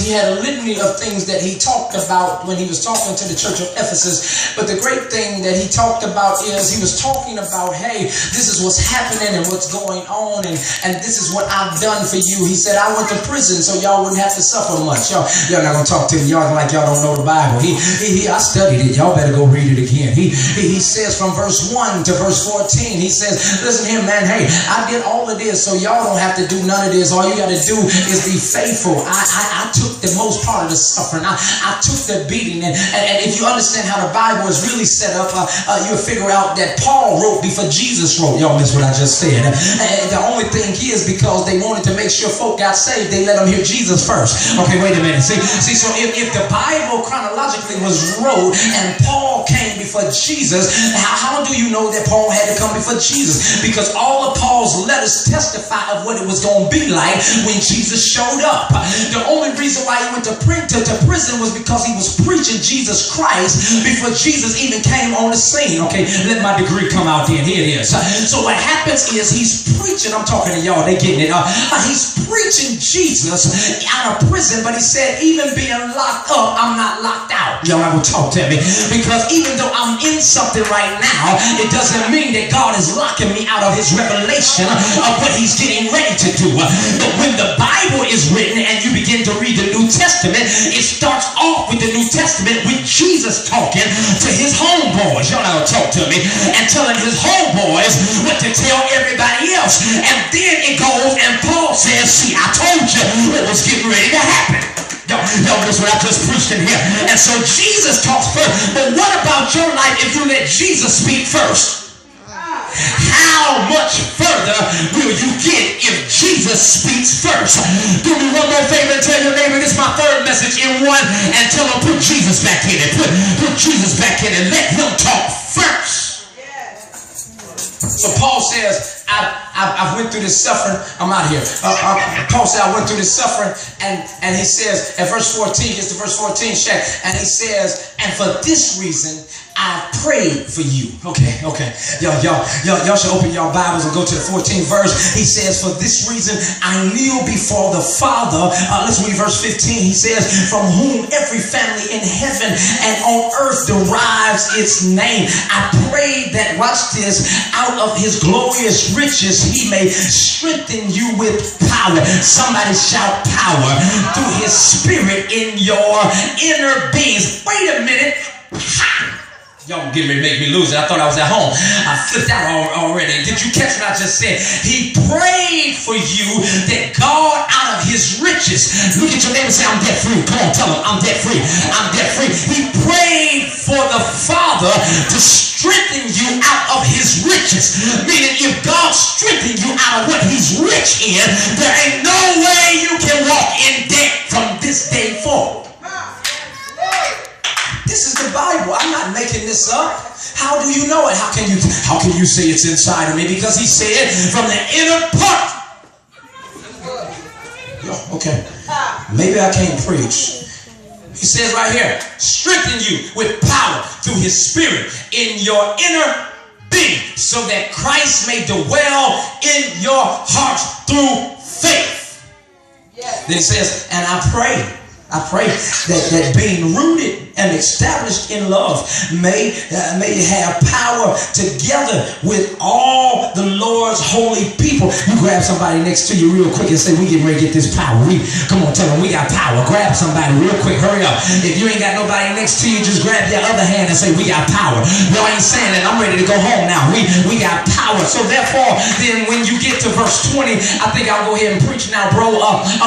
He had a litany of things that he talked about when he was talking to the church of Ephesus. But the great thing that he talked about is he was talking about, hey, this is what's happening and what's going on, and this is what I've done for you. He said, I went to prison so y'all wouldn't have to suffer much. Y'all not gonna talk to me. Y'all like y'all don't know the Bible. I studied it. Y'all better go read it again. He says from verse 1 to verse 14, he says, listen here, man, hey, I did all of this so y'all don't have to do none of this. All you got to do is be faithful. I took the most part of the suffering. I took the beating. And if you understand how the Bible is really set up, you'll figure out that Paul wrote before Jesus wrote. Y'all miss what I just said. And the only thing is because they wanted to make sure folk got saved, they let them hear Jesus first. Okay, wait a minute. See, so if the Bible chronologically was wrote and Paul came before Jesus, how do you know that Paul had to come before Jesus? Because all of Paul's letters testify of what it was going to be like when Jesus showed up. The only reason why he went to prison was because he was preaching Jesus Christ before Jesus even came on the scene. Okay, let my degree come out then. Here it is. So what happens is he's preaching. I'm talking to y'all. They getting it. He's preaching Jesus out of prison, but he said, even being locked up, I'm not locked out. Y'all not gonna talk to me, because even though I'm in something right now, it doesn't mean that God is locking me out of his revelation of what he's getting ready to do. But when the Bible is written and you begin to read the New Testament, it starts off with the New Testament with Jesus talking to his homeboys. Y'all not gonna talk to me, and telling his homeboys what to tell everybody else. And then it goes and Paul says, see, I told you what was getting ready to happen. Y'all miss what I just preached in here. And so Jesus talks first. But what about your life if you let Jesus speak first? How much further will you get if Jesus speaks first? Do me one more favor and tell your neighbor, this is my third message in one, and tell them put Jesus back in it. Put Jesus back in it. Let him talk first. So Paul says, I went through this suffering. I'm out here. Paul said, I went through this suffering, and he says, at verse 14, gets to verse 14, check, and he says, and for this reason, I prayed for you. Okay. Y'all should open your Bibles and go to the 14th verse. He says, for this reason, I kneel before the Father. Let's read verse 15. He says, from whom every family in heaven and on earth derives its name. I pray that, watch this, out of his glorious riches, he may strengthen you with power. Somebody shout power. Through his spirit in your inner beings. Wait a minute. Y'all getting ready to make me lose it. I thought I was at home. I flipped out already. Did you catch what I just said? He prayed for you that God out of his riches. Look at your neighbor and say, I'm debt free. Come on, tell him, I'm debt free. I'm debt free. He prayed for the Father to strengthen you out of his riches. Meaning if God strengthened you out of what he's rich in, there ain't no way you can walk in debt from this day forward. This is the Bible. I'm not making this up. How do you know it? How can you say it's inside of me? Because he said from the inner part. Okay. Maybe I can't preach. He says right here, strengthen you with power through his spirit in your inner being, so that Christ may dwell in your hearts through faith. Yes. Then he says, and I pray that being rooted and established in love may have power together with all the Lord's holy people. You grab somebody next to you real quick and say, we getting ready to get this power. Come on, tell them we got power. Grab somebody real quick. Hurry up. If you ain't got nobody next to you, just grab your other hand and say, we got power. Y'all ain't saying that. I'm ready to go home now. We got power. So therefore, then when you get to verse 20, I think I'll go ahead and preach now, bro.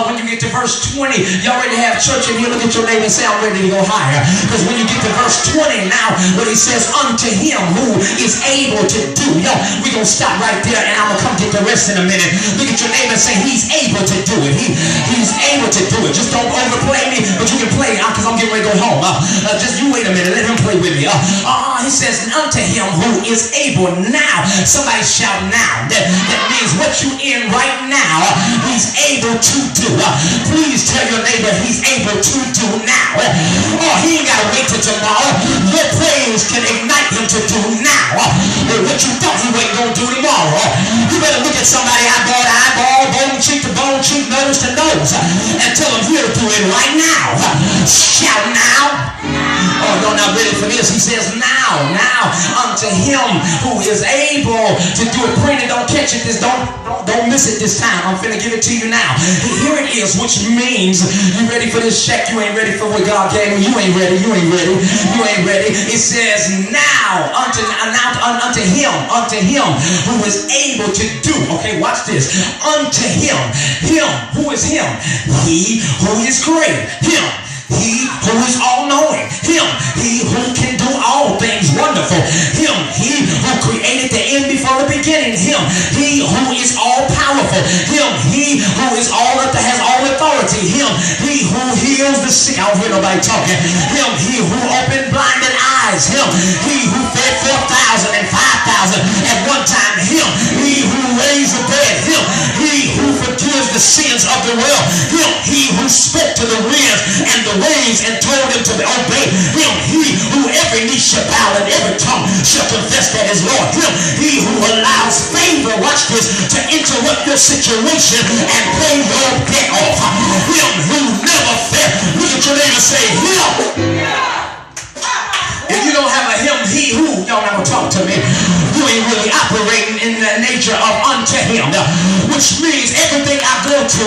When you get to verse 20, y'all ready to have church in here? Look at your neighbor and say, I'm ready to go higher. Because when you get to verse 20 now, what he says, unto him who is able to do. Yo, we're going to stop right there, and I'm going to come get the rest in a minute. Look at your neighbor and say, he's able to do it. He's able to do it. Just don't overplay me, but you can play because I'm getting ready to go home. Just you wait a minute. Let him play with me. He says, unto him who is able now. Somebody shout now. That means what you in right now, he's able to do. Please tell your neighbor he's able to do now. He ain't got to wait till tomorrow. Your praise can ignite him to do now what you thought he wasn't going to do tomorrow. You better look at somebody eyeball to eyeball, bone cheek to bone cheek, nose to nose, and tell him he'll do it it right now. Shout now. Oh, you're not ready for this. He says now unto him who is able to do it. Pray and don't catch it. Don't miss it this time. I'm finna give it to you now. Here it is, which means you ready for this check? You ain't ready for what God gave you. You ain't ready. You ain't ready. You ain't ready. It says now unto him who is able to do. Okay, watch this. Unto him who is him. He who is great. He who is all-knowing. He who can do all things wonderful. He who created the end before the beginning. He who is all-powerful. He who is has all authority. He who heals the sick. I don't hear nobody talking. He who opened blinded eyes. He who fed 4,000 and 5,000 at one time. He who raised the dead. He who forgives the sins of the world. He who spoke to the winds and the waves and told them to obey him. He who every knee shall bow and every tongue shall confess that is Lord. He who allows favor, watch this, to interrupt your situation and pay your debt off. Him who never fails. Look at your neighbor, say him. If you don't have a him, he who, y'all not gonna talk to me, you ain't really operating in the nature of unto him, which means everything I go to,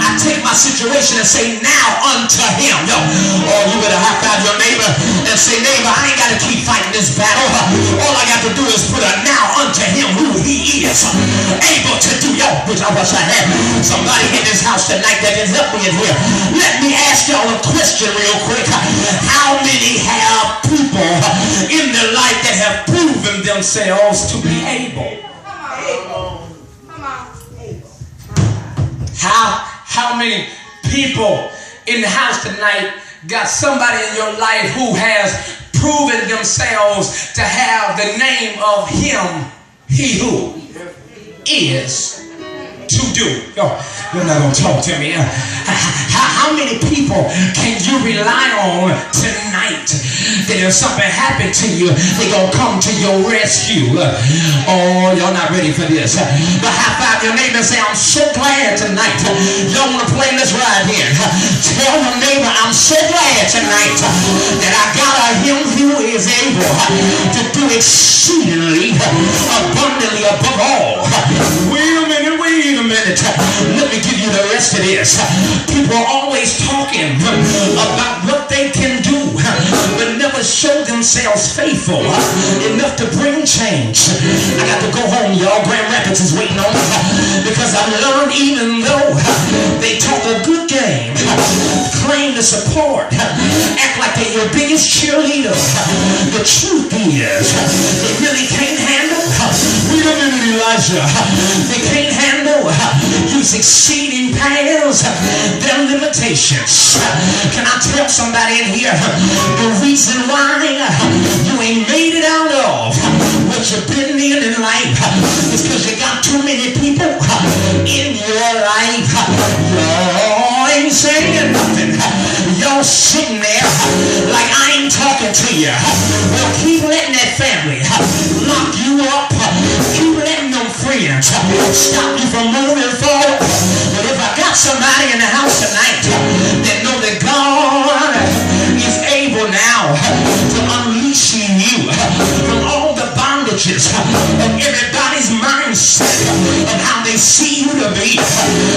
I take my situation and say now unto him. Oh, you better high five your neighbor and say, neighbor, I ain't got to keep fighting this battle. All I got to do is put a now unto him who he is able to do. Yo, which I wish I had somebody in this house tonight that can help me in here. Let me ask y'all a question real quick. How many have people in their life that have proven themselves to be able? How many people in the house tonight got somebody in your life who has proven themselves to have the name of him, he who is to do? You're not gonna talk to me. How many people can you rely on tonight that if something happened to you, they're gonna come to your rescue? Oh, y'all not ready for this. But high five your neighbor and say, I'm so glad tonight. Y'all wanna play? Let's ride in. Tell your neighbor, I'm so glad tonight that I got a him who is able to do exceedingly abundantly above all. Wait a minute. Let me give you the rest of this. People are always talking about what they can do, but never show themselves faithful enough to bring change. I got to go home, y'all. Grand Rapids is waiting on me because I learned even though they talk a good game, claim the support, act like they're your biggest cheerleader, the truth is they really can't handle. Wait a minute, Elijah. They can't handle you succeeding past their limitations. Can I tell somebody in here the reason why you ain't made it out of what you've been in life is because you got too many people in your life. Y'all ain't saying nothing. Y'all sitting there like I ain't talking to you. Well, keep letting that family lock you up. Keep letting them friends stop you from moving forward. But if I got somebody in the house tonight that know that God is able now to unleash you from all the bondages of everybody's mindset of how they see you to be,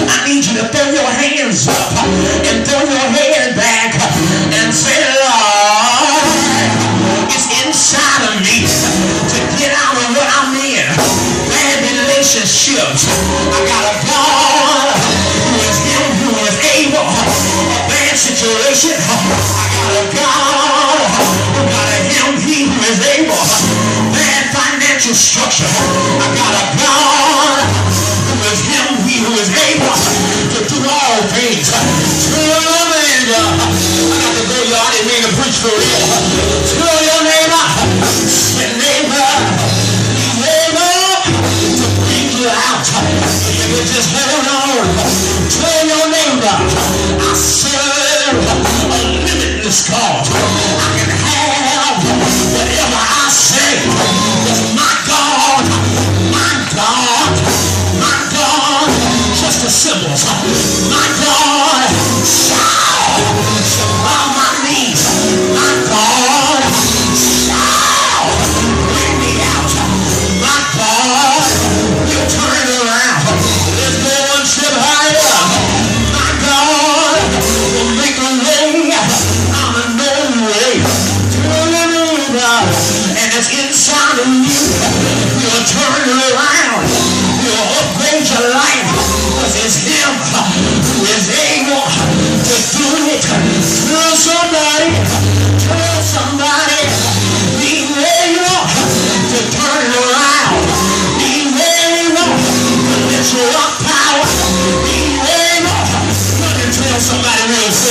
I need you to throw your hands up and throw your head back and say, Lord, it's inside of me to get out of what I'm in. Bad relationships. I got a God who is him who is able. A bad situation. I got a God who got a him, he who is able. Bad financial structure. I got a God who is him, he who is able to do all things. I got to go, y'all. I didn't mean to preach for real. Tell your neighbor, say neighbor, he's able to bring you out. If you just hold on, tell your neighbor, I serve a limitless God. I can have whatever I say. Because my God, just the symbols. My God, shout.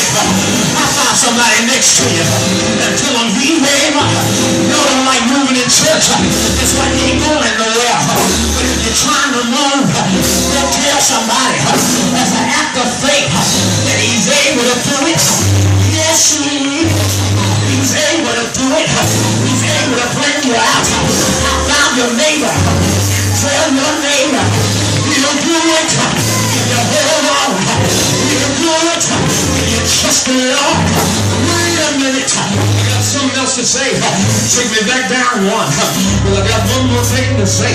High five somebody next to you and tell them he name. You don't like moving in church. That's why you ain't going nowhere. But if you're trying to move, go tell somebody as an act of faith that he's able to do it. Yes, he is. He's able to do it. He's able to bring you out. I found your neighbor. Tell your neighbor, he'll do it. If you hold on, he'll do it. If you trust the Lord. Wait a minute. I got something else to say. Take me back down one. Well, I got one more thing to say.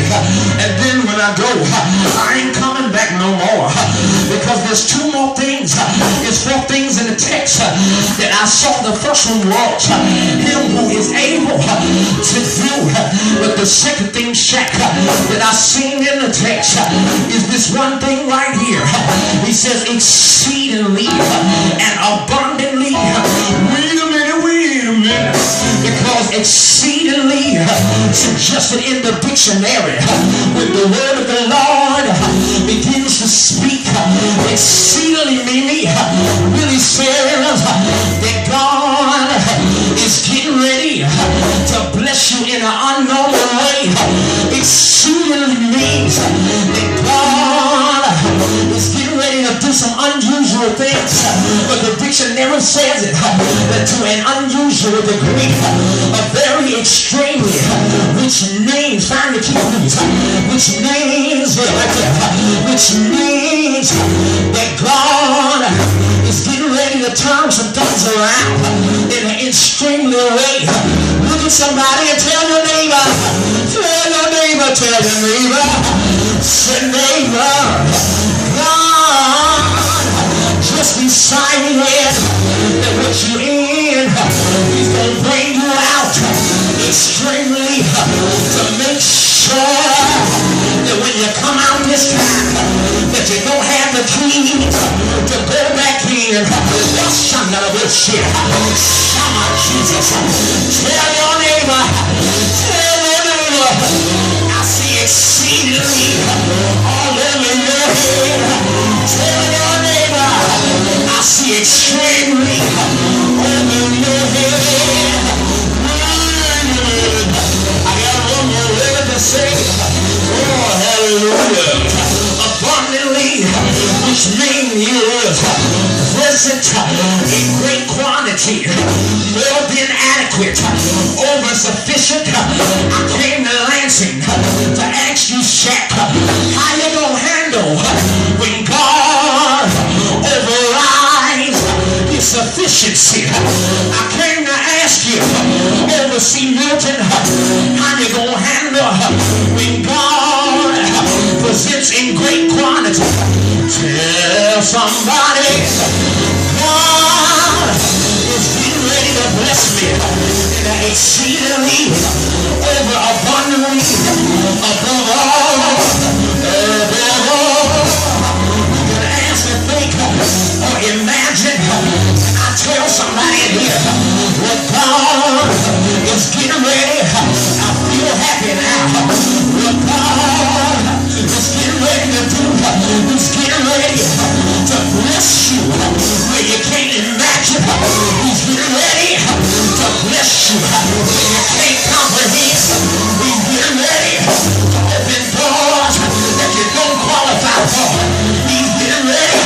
And then when I go, I ain't coming back no more. Because there's two more things. There's four things in the text that I saw. The first one was him who is able to do. But the second thing, Shaq, that I seen in the text is this one thing right here. He says exceedingly and abundantly. Wait a minute. Because exceedingly suggested in the dictionary, when the word of the Lord begins to speak, exceedingly meaning really says that God is getting ready to bless you in an unknown way. Exceedingly means that God is getting ready to do some unusual things. But the dictionary says it that to an unusual degree, a very extremely, which means, find the key please, which means that God is getting ready to turn some things around in an extremely way. Look at somebody and tell your neighbor, say neighbor, God just decided that what you in, he's going to bring you out extremely to make sure that when you come out this time, that you don't have the keys to go back in. Some of this shit. Some of Jesus. Tell your neighbor, I see exceedingly all over your head. Tell your neighbor, I see extremely over your head. I got one more word to say. Oh, hallelujah. Abundantly, which means present in great quantity, more than adequate, over sufficient. I came to Lansing to ask you, Shaq, how you gonna handle when God overrides his sufficiency? I came to ask you, Oversee Milton, how you gonna handle when God presents in great quantity? Tell somebody, God is getting ready to bless me in an exceedingly, over abundantly, above all. You can ask and think or imagine. I tell somebody here what God is getting ready. I feel happy now. What God is getting ready to do. He's getting ready to bless you where you can't imagine. He's getting ready to bless you where you can't comprehend. He's getting ready to open doors that you don't qualify for. He's getting ready.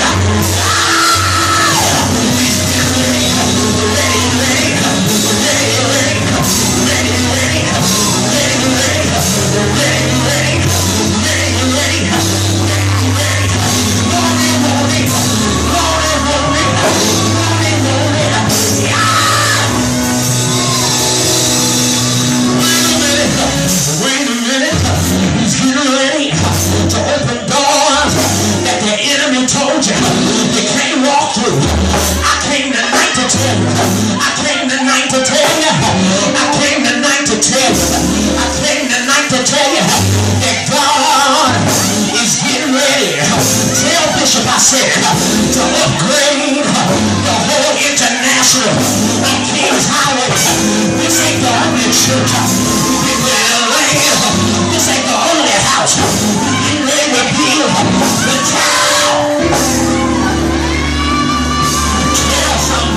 Told you can't walk through. I came tonight to tell you. I came tonight to tell you. I came tonight to tell you. I came tonight to tell you that God is getting ready. Tell Bishop I said to upgrade the whole international on King's Highway. This ain't the only church in the land. This ain't the only house. We ready to build the town. Tell somebody.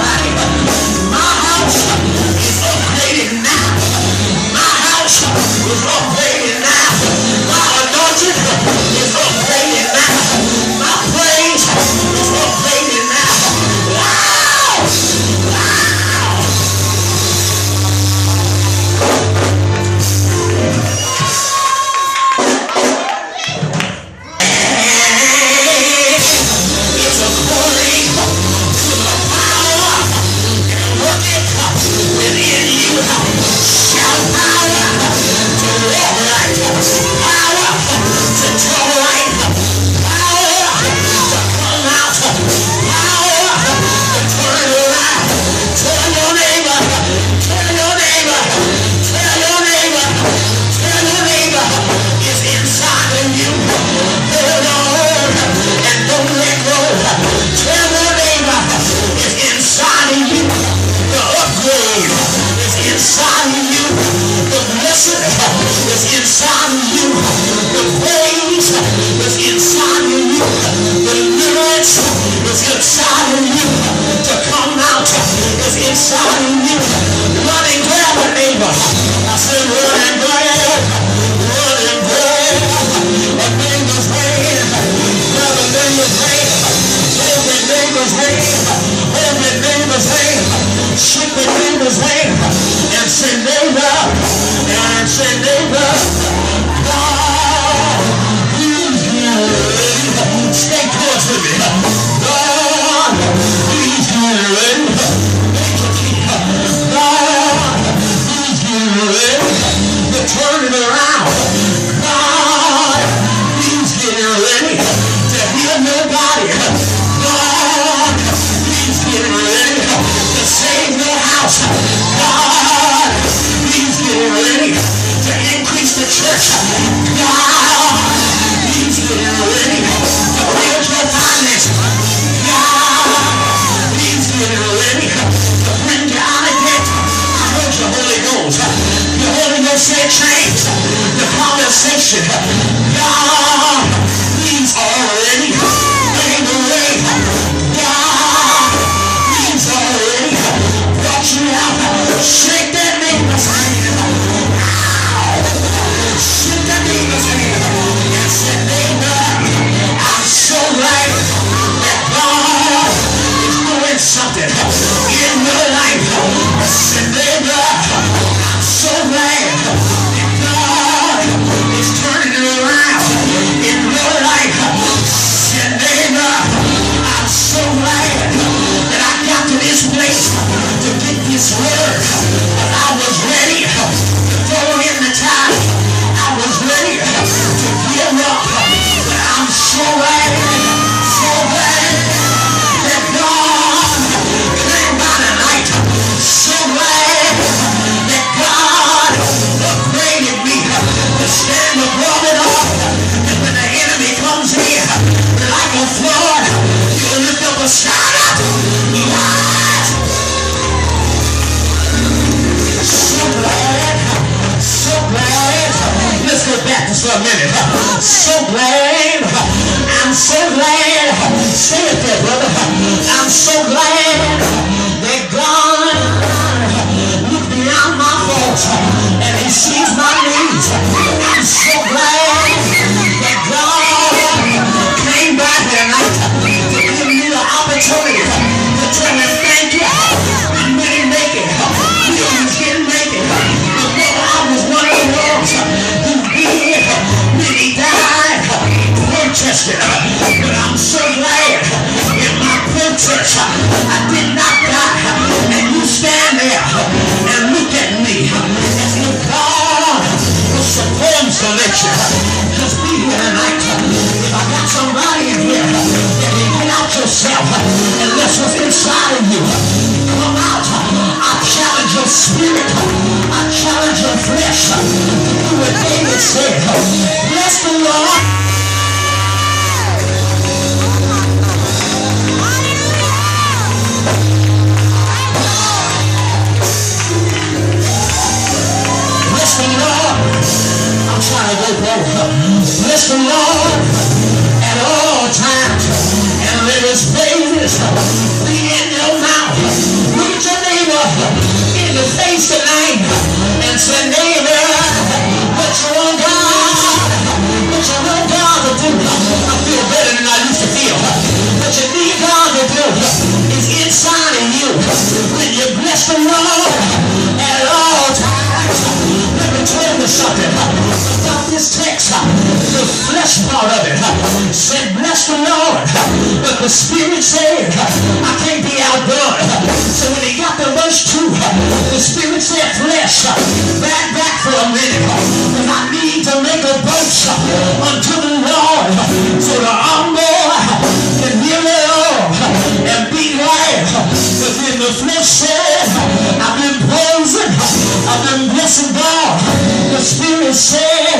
inside of you. Run and grab a neighbor. I said, run and grab. Run and grab a neighbor's hand. Grab a neighbor's hand. Every neighbor's hand. Every neighbor's hand. Shake the neighbor's hand. And say, neighbor. And say, neighbor. God, he's here. Stay close with me. God, he's here. Turn it around. God, he's getting ready to heal nobody. God, he's getting ready to save your house. God, he's getting ready to increase the church. God, he's getting ready to build your finances. God, he's getting ready to bring you out of debt. I heard your Holy Ghost. Your Holy Ghost said change the conversation. God, he's already made the way. God, he's already brought you out. Shake that neighbor's hand. Shake that neighbor's hand and say, neighbor, I'm so glad that God is doing something in your life. Say, neighbor, I'm so glad that God is turning it around in your life. Say, neighbor, I'm so glad that I got to this place to get this word. But I was ready to throw in the towel. I was ready to give up. But I'm so glad that God came by tonight. So glad that God upgraded me to stand above it all. And when the enemy comes in like a flood, you lift up a shout out. Yes! So glad. Let's go back just for a minute. So glad. I'm so glad. Say it there, brother. I'm so glad that God looked beyond my faults and he sees my needs. I'm so glad that God came back tonight to give me the opportunity to tell him thank you. And when he make it, millions didn't make it. But I was one of the ones who did when he died protesting. But I'm so glad in my protest I did not die. And you stand there and look at me as if God was supposed to let you just be here tonight. If I got somebody in here that can get out yourself and let what's inside of you come out, I challenge your spirit. I challenge your flesh to do what David said. Bless the Lord. Bless the Lord. I'm trying to go broke. Bless the Lord at all times, and let his praises be in your mouth. Look at your neighbor in the face tonight and say, neighbor, what you want God? What you want God to do? I feel better than I used to feel. What you need God to do is inside of you. When you bless the Lord at all times. Let me tell you something about this text. The flesh part of it said, bless the Lord. But the Spirit said, I can't be outdone. So when he got to verse 2, the Spirit said, flesh, back for a minute. Because I need to make a boast unto the Lord. So the humble can hear it all and be glad. But then the flesh said, I've been praising, I've been blessing God. The Spirit said,